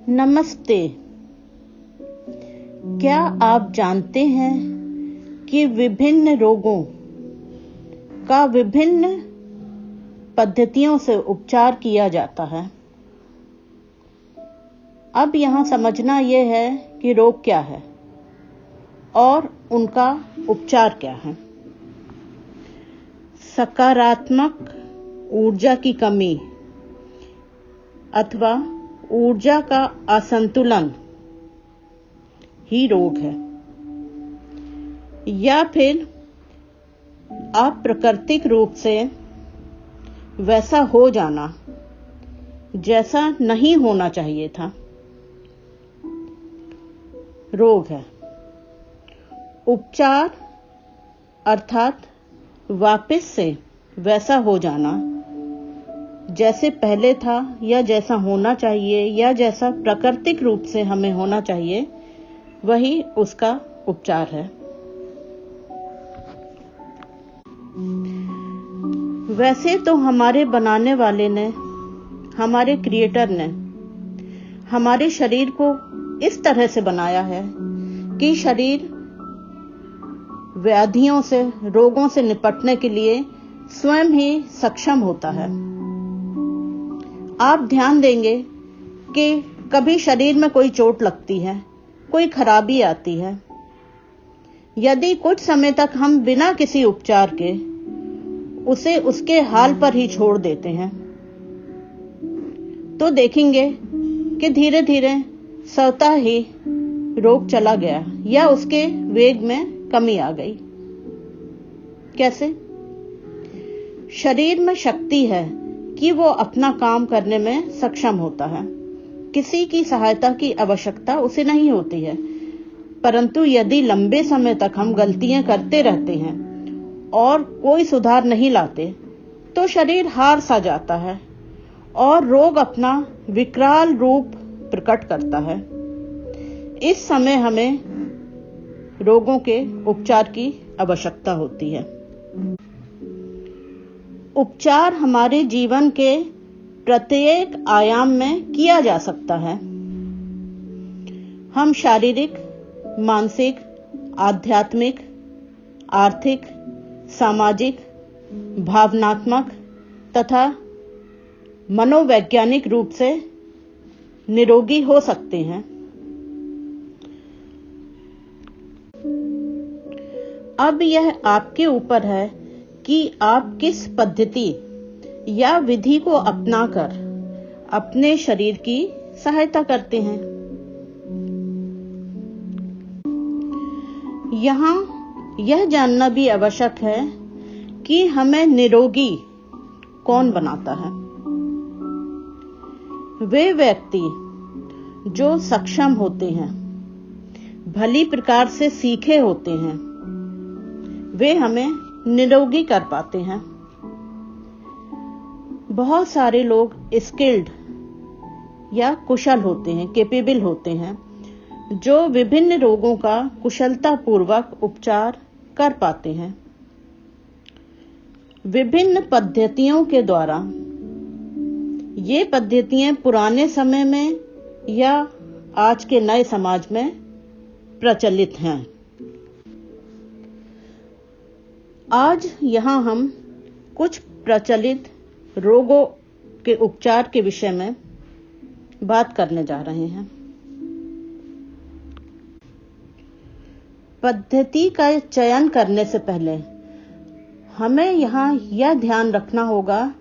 नमस्ते। क्या आप जानते हैं कि विभिन्न रोगों का विभिन्न पद्धतियों से उपचार किया जाता है? अब यहाँ समझना यह है कि रोग क्या है और उनका उपचार क्या है। सकारात्मक ऊर्जा की कमी अथवा ऊर्जा का असंतुलन ही रोग है, या फिर अप्राकृतिक रूप से वैसा हो जाना जैसा नहीं होना चाहिए था, रोग है। उपचार अर्थात वापस से वैसा हो जाना जैसे पहले था, या जैसा होना चाहिए, या जैसा प्राकृतिक रूप से हमें होना चाहिए, वही उसका उपचार है। वैसे तो हमारे बनाने वाले ने, हमारे क्रिएटर ने हमारे शरीर को इस तरह से बनाया है कि शरीर व्याधियों से, रोगों से निपटने के लिए स्वयं ही सक्षम होता है। आप ध्यान देंगे कि कभी शरीर में कोई चोट लगती है, कोई खराबी आती है, यदि कुछ समय तक हम बिना किसी उपचार के उसे उसके हाल पर ही छोड़ देते हैं, तो देखेंगे कि धीरे धीरे स्वतः ही रोग चला गया या उसके वेग में कमी आ गई। कैसे? शरीर में शक्ति है कि वो अपना काम करने में सक्षम होता है, किसी की सहायता की आवश्यकता उसे नहीं होती है। परंतु यदि लंबे समय तक हम गलतियां करते रहते हैं और कोई सुधार नहीं लाते, तो शरीर हार सा जाता है और रोग अपना विकराल रूप प्रकट करता है। इस समय हमें रोगों के उपचार की आवश्यकता होती है। उपचार हमारे जीवन के प्रत्येक आयाम में किया जा सकता है। हम शारीरिक, मानसिक, आध्यात्मिक, आर्थिक, सामाजिक, भावनात्मक तथा मनोवैज्ञानिक रूप से निरोगी हो सकते हैं। अब यह आपके ऊपर है कि आप किस पद्धति या विधि को अपनाकर अपने शरीर की सहायता करते हैं। यहाँ यह जानना भी आवश्यक है कि हमें निरोगी कौन बनाता है। वे व्यक्ति जो सक्षम होते हैं, भली प्रकार से सीखे होते हैं, वे हमें निरोगी कर पाते हैं। बहुत सारे लोग स्किल्ड या कुशल होते हैं, कैपेबल होते हैं, जो विभिन्न रोगों का कुशलता पूर्वक उपचार कर पाते हैं। विभिन्न पद्धतियों के द्वारा ये पद्धतियां पुराने समय में या आज के नए समाज में प्रचलित हैं। आज यहाँ हम कुछ प्रचलित रोगों के उपचार के विषय में बात करने जा रहे हैं। पद्धति का चयन करने से पहले हमें यहाँ यह ध्यान रखना होगा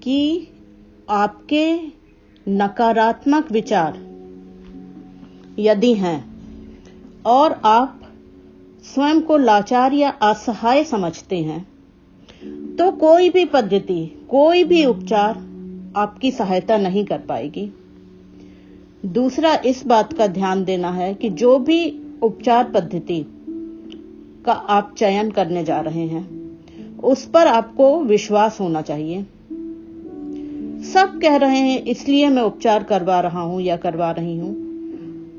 कि आपके नकारात्मक विचार यदि हैं और आप स्वयं को लाचार या असहाय समझते हैं, तो कोई भी पद्धति, कोई भी उपचार आपकी सहायता नहीं कर पाएगी। दूसरा, इस बात का ध्यान देना है कि जो भी उपचार पद्धति का आप चयन करने जा रहे हैं, उस पर आपको विश्वास होना चाहिए। सब कह रहे हैं इसलिए मैं उपचार करवा रहा हूं या करवा रही हूं,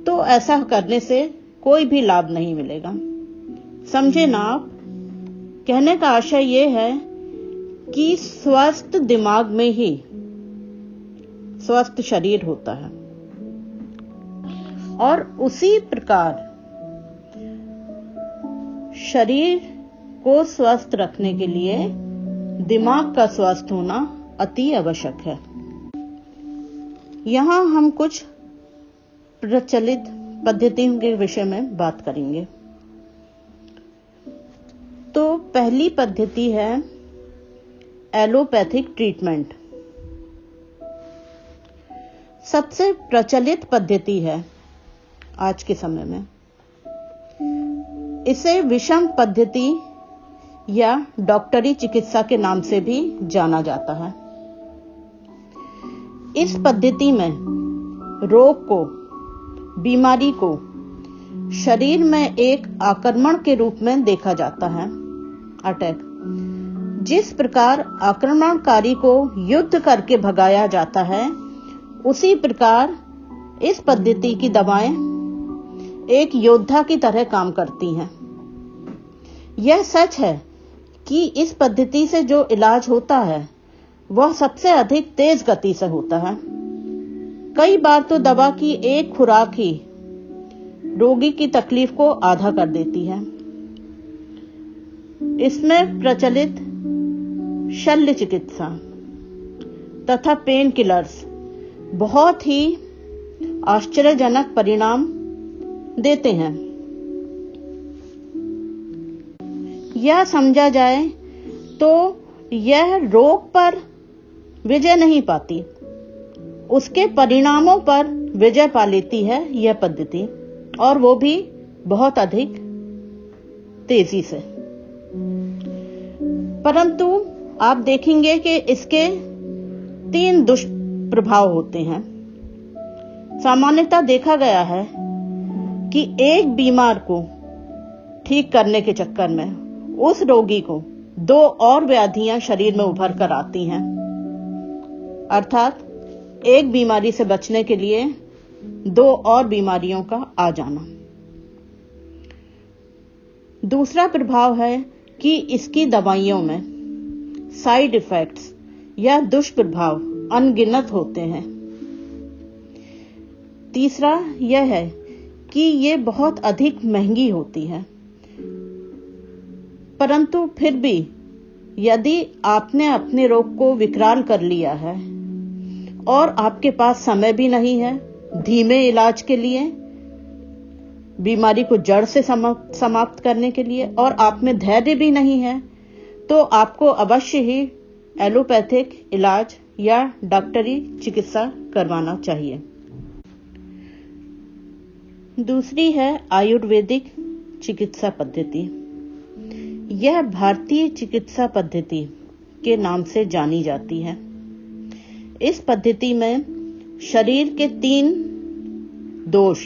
तो ऐसा करने से कोई भी लाभ नहीं मिलेगा। समझे ना आप? कहने का आशय यह है कि स्वस्थ दिमाग में ही स्वस्थ शरीर होता है। और उसी प्रकार शरीर को स्वस्थ रखने के लिए दिमाग का स्वस्थ होना अति आवश्यक है। यहाँ हम कुछ प्रचलित पद्धतियों के विषय में बात करेंगे। तो पहली पद्धति है एलोपैथिक ट्रीटमेंट। सबसे प्रचलित पद्धति है आज के समय में। इसे विषम पद्धति या डॉक्टरी चिकित्सा के नाम से भी जाना जाता है। इस पद्धति में रोग को, बीमारी को शरीर में एक आक्रमण के रूप में देखा जाता है, अटैक। जिस प्रकार आक्रमणकारी को युद्ध करके भगाया जाता है, उसी प्रकार इस पद्धति की दवाएं एक योद्धा की तरह काम करती हैं। यह सच है कि इस पद्धति से जो इलाज होता है वह सबसे अधिक तेज गति से होता है। कई बार तो दवा की एक खुराक ही रोगी की तकलीफ को आधा कर देती है। इसमें प्रचलित शल्य चिकित्सा तथा पेन किलर्स बहुत ही आश्चर्यजनक परिणाम देते हैं। यह समझा जाए तो यह रोग पर विजय नहीं पाती, उसके परिणामों पर विजय पा लेती है यह पद्धति, और वो भी बहुत अधिक तेजी से। परंतु आप देखेंगे कि इसके 3 दुष्प्रभाव होते हैं। सामान्यतः देखा गया है कि एक बीमार को ठीक करने के चक्कर में उस रोगी को 2 और व्याधियां शरीर में उभर कर आती हैं। अर्थात एक बीमारी से बचने के लिए 2 और बीमारियों का आ जाना। दूसरा प्रभाव है कि इसकी दवाइयों में साइड इफेक्ट्स या दुष्प्रभाव अनगिनत होते हैं। तीसरा यह है कि ये बहुत अधिक महंगी होती है। परंतु फिर भी यदि आपने अपने रोग को विकराल कर लिया है और आपके पास समय भी नहीं है धीमे इलाज के लिए, बीमारी को जड़ से समाप्त करने के लिए, और आप में धैर्य भी नहीं है, तो आपको अवश्य ही एलोपैथिक इलाज या डॉक्टरी चिकित्सा करवाना चाहिए। दूसरी है आयुर्वेदिक चिकित्सा पद्धति। यह भारतीय चिकित्सा पद्धति के नाम से जानी जाती है। इस पद्धति में शरीर के 3 दोष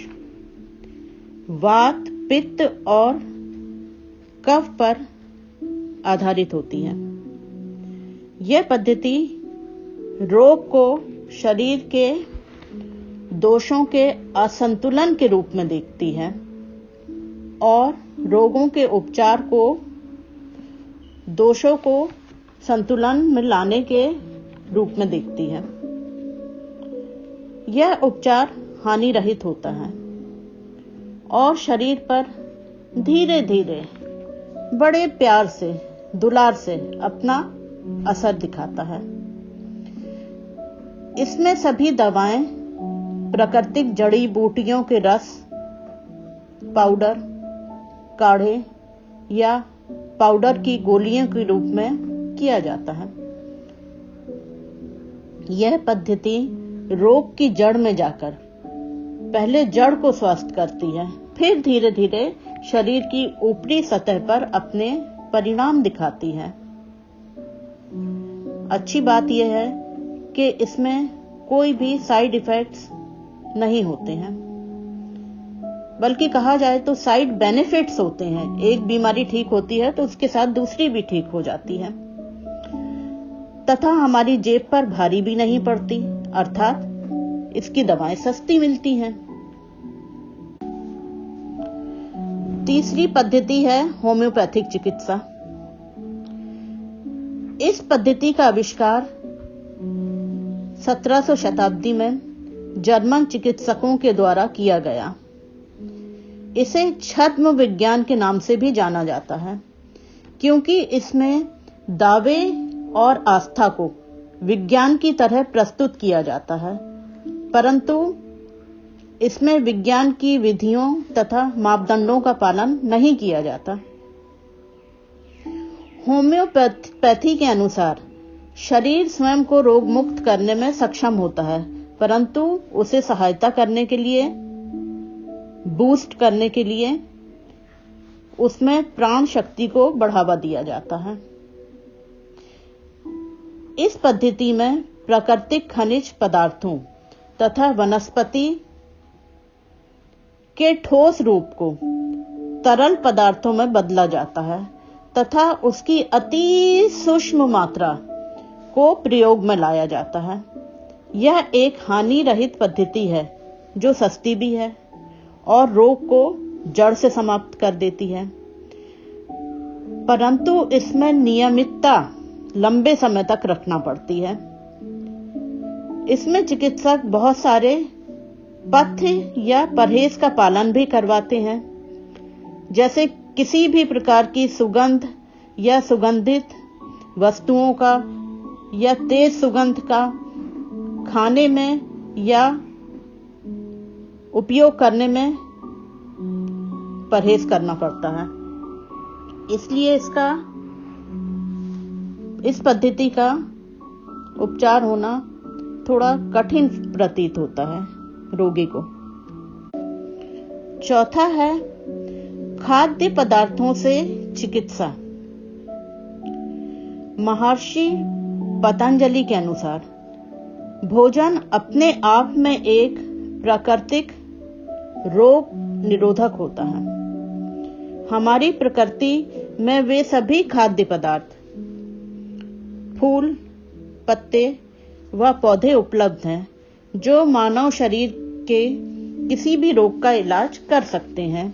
वात, पित्त और कफ पर आधारित होती है। यह पद्धति रोग को शरीर के दोषों के असंतुलन के रूप में देखती है और रोगों के उपचार को दोषों को संतुलन में लाने के रूप में देखती है। यह उपचार हानि रहित होता है और शरीर पर धीरे धीरे बड़े प्यार से, दुलार से अपना असर दिखाता है। इसमें सभी दवाएं प्राकृतिक जड़ी बूटियों के रस, पाउडर, काढ़े या पाउडर की गोलियों के रूप में किया जाता है। यह पद्धति रोग की जड़ में जाकर पहले जड़ को स्वस्थ करती है, फिर धीरे धीरे शरीर की ऊपरी सतह पर अपने परिणाम दिखाती है। अच्छी बात यह है कि इसमें कोई भी साइड इफेक्ट्स नहीं होते हैं, बल्कि कहा जाए तो साइड बेनिफिट्स होते हैं। एक बीमारी ठीक होती है तो उसके साथ दूसरी भी ठीक हो जाती है, तथा हमारी जेब पर भारी भी नहीं पड़ती, अर्थात इसकी दवाएं सस्ती मिलती हैं। तीसरी पद्धति है होम्योपैथिक चिकित्सा। इस पद्धति का आविष्कार 1700 शताब्दी में जर्मन चिकित्सकों के द्वारा किया गया। इसे छद्म विज्ञान के नाम से भी जाना जाता है, क्योंकि इसमें दावे और आस्था को विज्ञान की तरह प्रस्तुत किया जाता है, परंतु इसमें विज्ञान की विधियों तथा मापदंडों का पालन नहीं किया जाता। होम्योपैथी के अनुसार शरीर स्वयं को रोग मुक्त करने में सक्षम होता है, परंतु उसे सहायता करने के लिए, बूस्ट करने के लिए उसमें प्राण शक्ति को बढ़ावा दिया जाता है। इस पद्धति में प्राकृतिक खनिज पदार्थों तथा वनस्पति के ठोस रूप को तरल पदार्थों में बदला जाता है तथा उसकी अति सूक्ष्म मात्रा को प्रयोग में लाया जाता है। यह एक हानि रहित पद्धति है जो सस्ती भी है और रोग को जड़ से समाप्त कर देती है, परंतु इसमें नियमितता लंबे समय तक रखना पड़ती है। इसमें चिकित्सक बहुत सारे पथ्य या परहेज का पालन भी करवाते हैं, जैसे किसी भी प्रकार की सुगंध या सुगंधित वस्तुओं का या तेज सुगंध का खाने में या उपयोग करने में परहेज करना पड़ता है। इसलिए इस पद्धति का उपचार होना थोड़ा कठिन प्रतीत होता है रोगी को। चौथा है खाद्य पदार्थों से चिकित्सा। महर्षि पतंजलि के अनुसार भोजन अपने आप में एक प्राकृतिक रोग निरोधक होता है। हमारी प्रकृति में वे सभी खाद्य पदार्थ, फूल, पत्ते व पौधे उपलब्ध हैं जो मानव शरीर के किसी भी रोग का इलाज कर सकते हैं।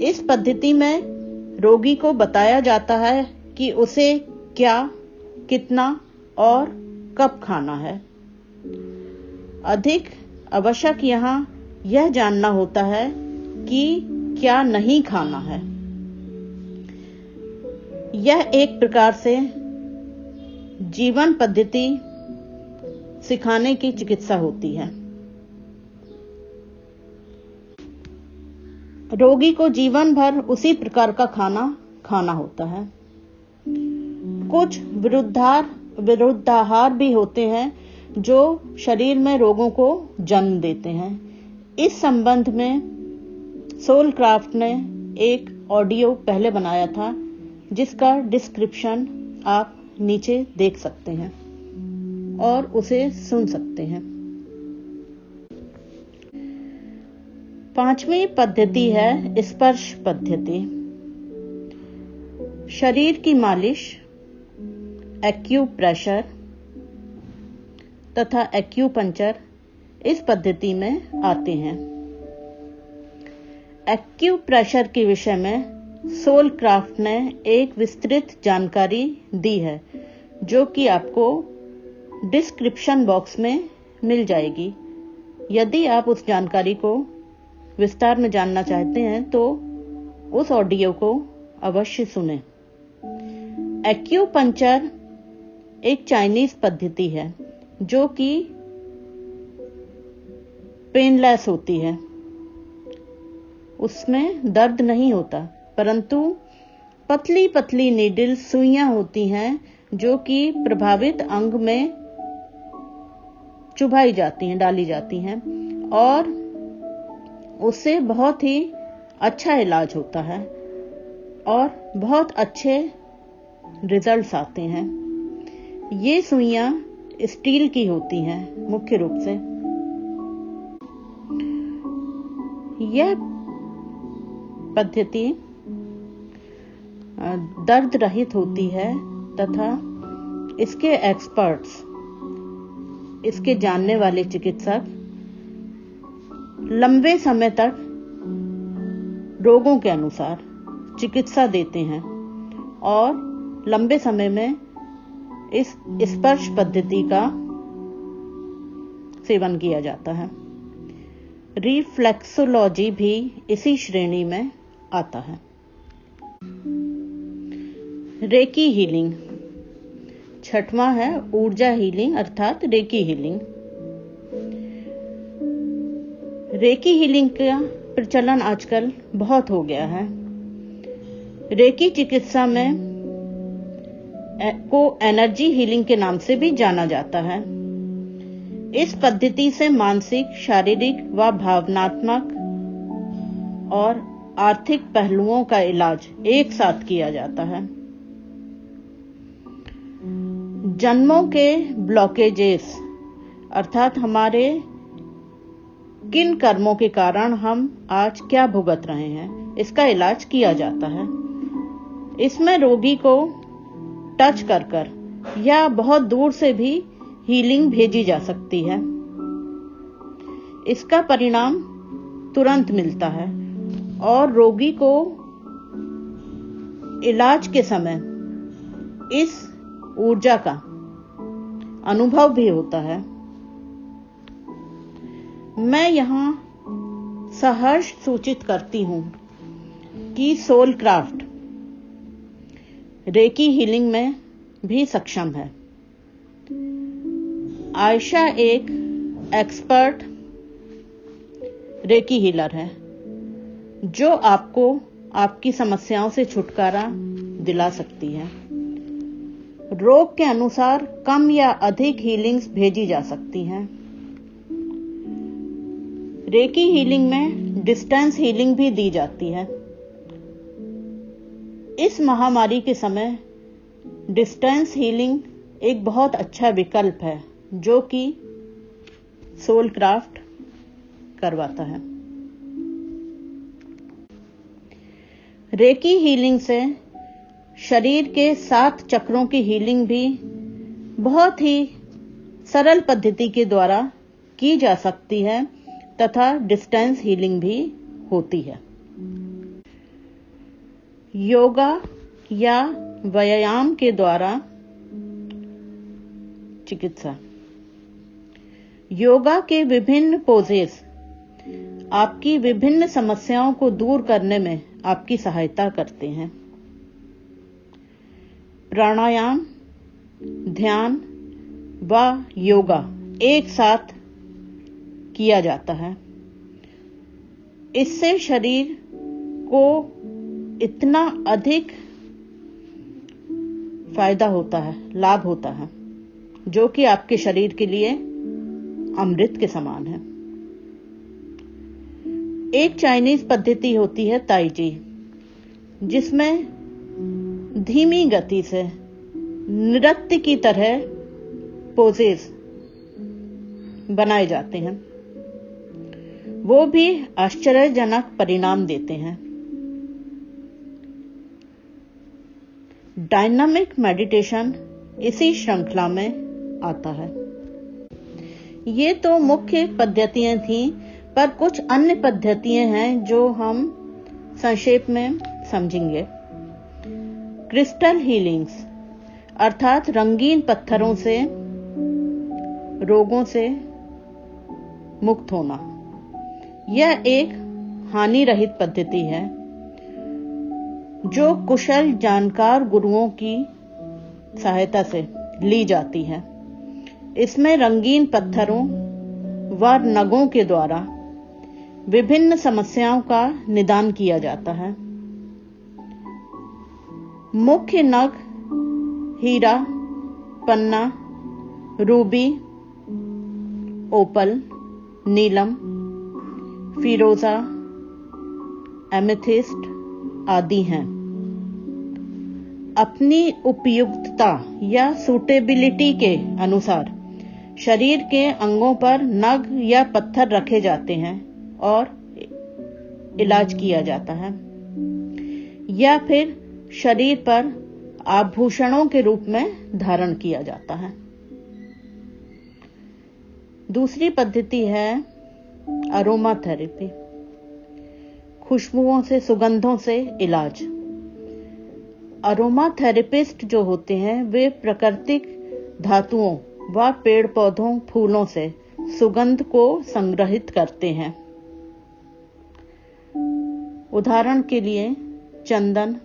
इस पद्धति में रोगी को बताया जाता है कि उसे क्या, कितना और कब खाना है। अधिक आवश्यक यहाँ यह जानना होता है कि क्या नहीं खाना है। यह एक प्रकार से जीवन पद्धति सिखाने की चिकित्सा होती है। रोगी को जीवन भर उसी प्रकार का खाना खाना होता है। कुछ विरुद्धाहार भी होते हैं जो शरीर में रोगों को जन्म देते हैं। इस संबंध में सोलक्राफ्ट ने एक ऑडियो पहले बनाया था, जिसका डिस्क्रिप्शन आप नीचे देख सकते हैं और उसे सुन सकते हैं। पांचवी पद्धति है स्पर्श पद्धति। शरीर की मालिश, एक्यूप्रेशर तथा एक्यूपंक्चर इस पद्धति में आते हैं। एक्यूप्रेशर के विषय में सोलक्राफ्ट ने एक विस्तृत जानकारी दी है, जो कि आपको डिस्क्रिप्शन बॉक्स में मिल जाएगी। यदि आप उस जानकारी को विस्तार में जानना चाहते हैं तो उस ऑडियो को अवश्य सुनें। एक्यूपंक्चर एक चाइनीज पद्धति है जो कि पेनलेस होती है। उसमें दर्द नहीं होता, परंतु पतली पतली नीडल सुइयां होती हैं जो कि प्रभावित अंग में चुभाई जाती हैं, डाली जाती हैं और उससे बहुत ही अच्छा इलाज होता है और बहुत अच्छे रिजल्ट्स आते हैं। ये सुइयां स्टील की होती हैं मुख्य रूप से। यह पद्धति दर्द रहित होती है तथा इसके एक्सपर्ट्स, इसके जानने वाले चिकित्सक लंबे समय तक रोगों के अनुसार चिकित्सा देते हैं और लंबे समय में इस स्पर्श पद्धति का सेवन किया जाता है। रिफ्लेक्सोलॉजी भी इसी श्रेणी में आता है। रेकी हीलिंग, छठवां है ऊर्जा हीलिंग अर्थात रेकी हीलिंग। रेकी हीलिंग का प्रचलन आजकल बहुत हो गया है। रेकी चिकित्सा में को एनर्जी हीलिंग के नाम से भी जाना जाता है। इस पद्धति से मानसिक, शारीरिक व भावनात्मक और आर्थिक पहलुओं का इलाज एक साथ किया जाता है। जन्मों के ब्लॉकेजेस अर्थात हमारे किन कर्मों के कारण हम आज क्या भुगत रहे हैं, इसका इलाज किया जाता है। इसमें रोगी को टच कर या बहुत दूर से भी हीलिंग भेजी जा सकती है। इसका परिणाम तुरंत मिलता है और रोगी को इलाज के समय इस ऊर्जा का अनुभव भी होता है। मैं यहाँ सहर्ष सूचित करती हूँ कि सोल क्राफ्ट रेकी हीलिंग में भी सक्षम है। आयशा एक एक्सपर्ट रेकी हीलर है जो आपको आपकी समस्याओं से छुटकारा दिला सकती है। रोग के अनुसार कम या अधिक हीलिंग्स भेजी जा सकती हैं। रेकी हीलिंग में डिस्टेंस हीलिंग भी दी जाती है। इस महामारी के समय डिस्टेंस हीलिंग एक बहुत अच्छा विकल्प है जो कि सोल क्राफ्ट करवाता है। रेकी हीलिंग से शरीर के 7 चक्रों की हीलिंग भी बहुत ही सरल पद्धति के द्वारा की जा सकती है तथा डिस्टेंस हीलिंग भी होती है। योगा या व्यायाम के द्वारा चिकित्सा। योगा के विभिन्न पोजेस आपकी विभिन्न समस्याओं को दूर करने में आपकी सहायता करते हैं। प्राणायाम, ध्यान व योगा एक साथ किया जाता है। इससे शरीर को इतना अधिक फायदा होता है, लाभ होता है, जो कि आपके शरीर के लिए अमृत के समान है। एक चाइनीज पद्धति होती है ताइची, जिसमें धीमी गति से नृत्य की तरह पोजेस बनाए जाते हैं। वो भी आश्चर्यजनक परिणाम देते हैं। डायनामिक मेडिटेशन इसी श्रृंखला में आता है। ये तो मुख्य पद्धतियां थीं, पर कुछ अन्य पद्धतियां हैं जो हम संक्षेप में समझेंगे। क्रिस्टल हीलिंग्स अर्थात रंगीन पत्थरों से रोगों से मुक्त होना। यह एक हानि रहित पद्धति है जो कुशल जानकार गुरुओं की सहायता से ली जाती है। इसमें रंगीन पत्थरों व नगों के द्वारा विभिन्न समस्याओं का निदान किया जाता है। मुख्य नग हीरा, पन्ना, रूबी, ओपल, नीलम, फिरोजा, एमेथिस्ट आदि हैं। अपनी उपयुक्तता या सूटेबिलिटी के अनुसार शरीर के अंगों पर नग या पत्थर रखे जाते हैं और इलाज किया जाता है, या फिर शरीर पर आभूषणों के रूप में धारण किया जाता है। दूसरी पद्धति है अरोमा थेरेपी, खुशबुओं से, सुगंधों से इलाज। अरोमा थेरेपिस्ट जो होते हैं वे प्राकृतिक धातुओं व पेड़ पौधों, फूलों से सुगंध को संग्रहित करते हैं। उदाहरण के लिए चंदन,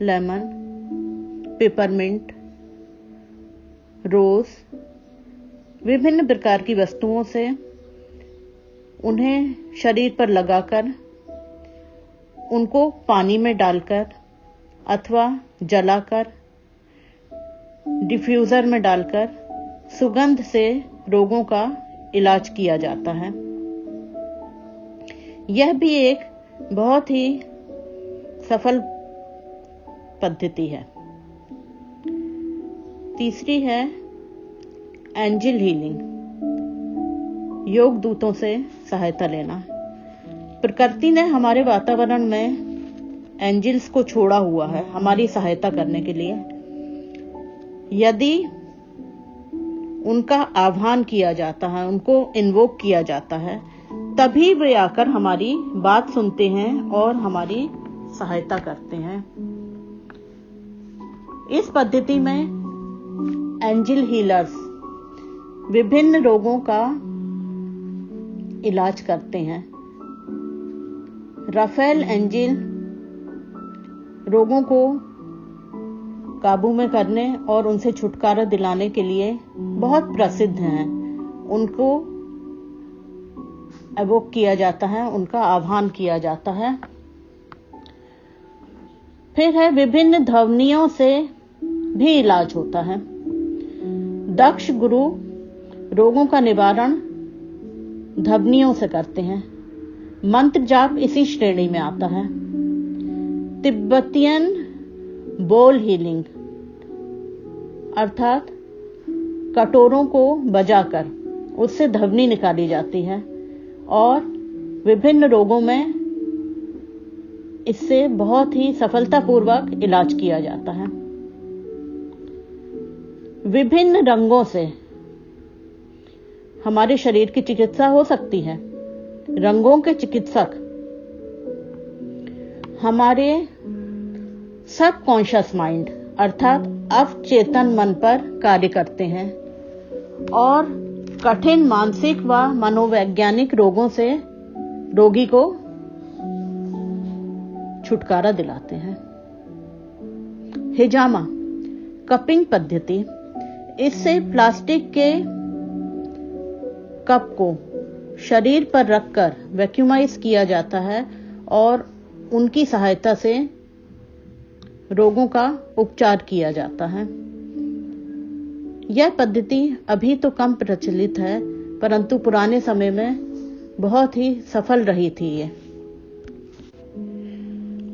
लेमन, पेपरमिंट, रोज, विभिन्न प्रकार की वस्तुओं से उन्हें शरीर पर लगाकर, उनको पानी में डालकर अथवा जलाकर, डिफ्यूजर में डालकर सुगंध से रोगों का इलाज किया जाता है। यह भी एक बहुत ही सफल पद्धति है। तीसरी है एंजल हीलिंग, योग दूतों से सहायता लेना। प्रकृति ने हमारे वातावरण में एंजल्स को छोड़ा हुआ है हमारी सहायता करने के लिए। यदि उनका आह्वान किया जाता है, उनको इन्वोक किया जाता है, तभी वे आकर हमारी बात सुनते हैं और हमारी सहायता करते हैं। इस पद्धति में एंजल हीलर्स विभिन्न रोगों का इलाज करते हैं। राफेल एंजल रोगों को काबू में करने और उनसे छुटकारा दिलाने के लिए बहुत प्रसिद्ध हैं। उनको एवोक किया जाता है, उनका आह्वान किया जाता है। फिर है विभिन्न ध्वनियों से भी इलाज होता है। दक्ष गुरु रोगों का निवारण ध्वनियों से करते हैं। मंत्र जाप इसी श्रेणी में आता है। तिब्बतियन बोल हीलिंग अर्थात कटोरों को बजाकर उससे ध्वनि निकाली जाती है और विभिन्न रोगों में इससे बहुत ही सफलतापूर्वक इलाज किया जाता है। विभिन्न रंगों से हमारे शरीर की चिकित्सा हो सकती है। रंगों के चिकित्सक हमारे सबकॉन्शियस माइंड अर्थात अवचेतन मन पर कार्य करते हैं और कठिन मानसिक व मनोवैज्ञानिक रोगों से रोगी को छुटकारा दिलाते हैं। हिजामा कपिंग पद्धति, इससे प्लास्टिक के कप को शरीर पर रखकर वैक्यूमाइज किया जाता है और उनकी सहायता से रोगों का उपचार किया जाता है। यह पद्धति अभी तो कम प्रचलित है, परंतु पुराने समय में बहुत ही सफल रही थी ये।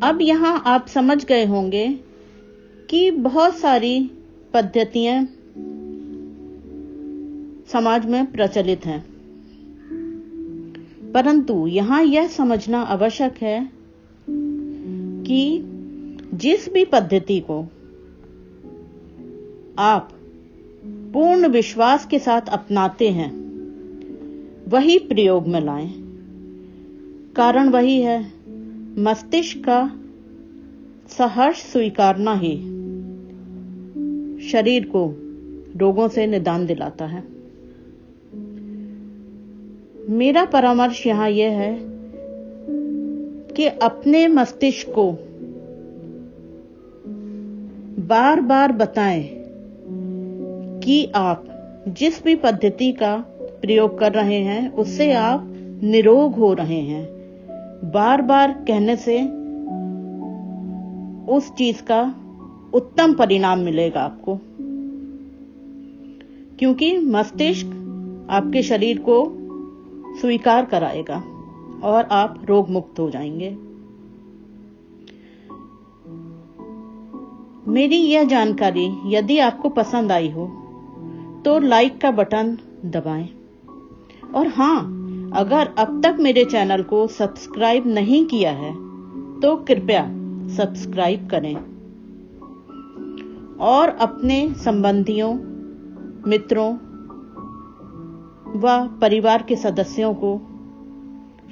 अब यहां आप समझ गए होंगे कि बहुत सारी पद्धतियां समाज में प्रचलित हैं, परंतु यहां यह समझना आवश्यक है कि जिस भी पद्धति को आप पूर्ण विश्वास के साथ अपनाते हैं वही प्रयोग में लाएं। कारण वही है, मस्तिष्क का सहर्ष स्वीकारना ही शरीर को रोगों से निदान दिलाता है। मेरा परामर्श यहां यह है कि अपने मस्तिष्क को बार बार बताएं कि आप जिस भी पद्धति का प्रयोग कर रहे हैं उससे आप निरोग हो रहे हैं। बार बार कहने से उस चीज का उत्तम परिणाम मिलेगा आपको, क्योंकि मस्तिष्क आपके शरीर को स्वीकार कराएगा और आप रोग मुक्त हो जाएंगे। मेरी यह जानकारी यदि आपको पसंद आई हो तो लाइक का बटन दबाएं और हां, अगर अब तक मेरे चैनल को सब्सक्राइब नहीं किया है तो कृपया सब्सक्राइब करें और अपने संबंधियों, मित्रों व परिवार के सदस्यों को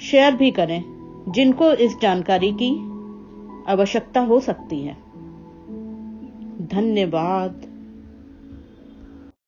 शेयर भी करें जिनको इस जानकारी की आवश्यकता हो सकती है। धन्यवाद।